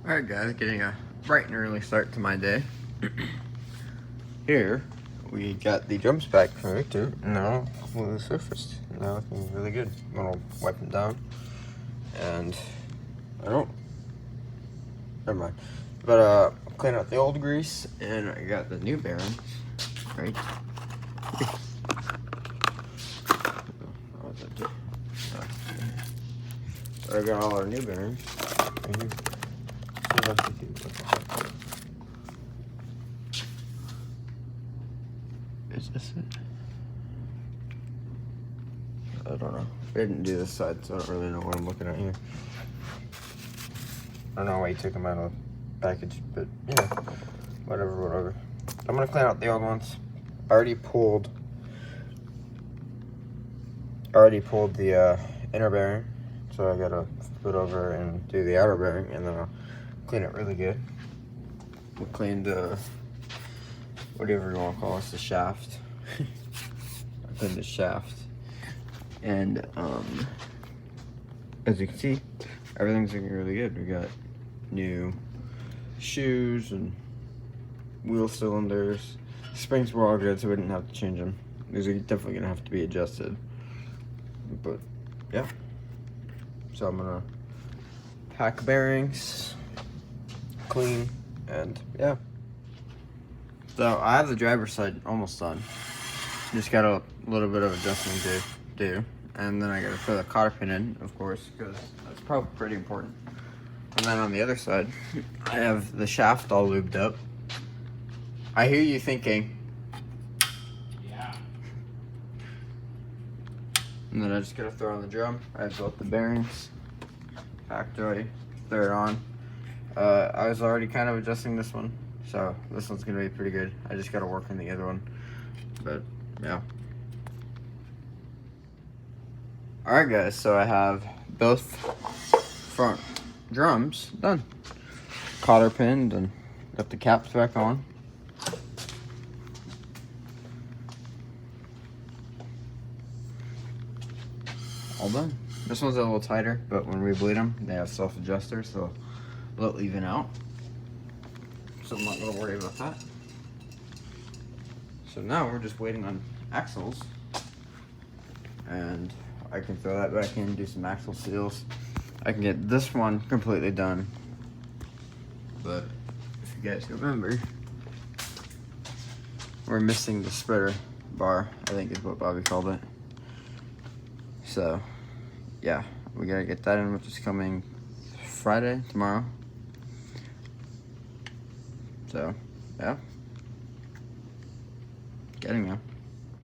Alright guys, getting a bright and early start to my day. Here, we got the drums back from Victor, now completely surfaced. Now looking really good. I'm gonna wipe them down, and never mind. But clean out the old grease, and I got the new bearings, right? So I got all our new bearings right here. Is this it? I don't know. I didn't do this side, so I don't really know what I'm looking at here. I don't know why you took them out of the package, but you know, whatever. I'm gonna clean out the old ones. I already pulled the inner bearing, so I gotta flip it over and do the outer bearing, and then I'll clean it really good. We'll clean the, whatever you want to call this, the shaft. I cleaned the shaft, and as you can see, everything's looking really good. We got new shoes and wheel cylinders. Springs were all good, so we didn't have to change them. These are definitely gonna have to be adjusted, but yeah. So I'm gonna pack bearings, clean, and yeah. So I have the driver's side almost done. Just got a little bit of adjusting to do, and then I gotta throw the cotter pin in, of course, because that's probably pretty important. And then on the other side, I have the shaft all lubed up. I hear you thinking. Yeah. And then I just gotta throw on the drum. I have both the bearings packed away, throw it on. I was already kind of adjusting this one, so this one's gonna be pretty good. I just gotta work on the other one, but yeah. Alright guys, so I have both front drums done. Cotter pinned and got the caps back on. All done. This one's a little tighter, but when we bleed them, they have self-adjusters, so they'll even out. So I'm not gonna worry about that. So now we're just waiting on axles, and I can throw that back in, do some axle seals. I can get this one completely done, but if you guys remember, we're missing the spreader bar, I think is what Bobby called it. So yeah, we gotta get that in, which is coming Friday, tomorrow. So yeah, getting there.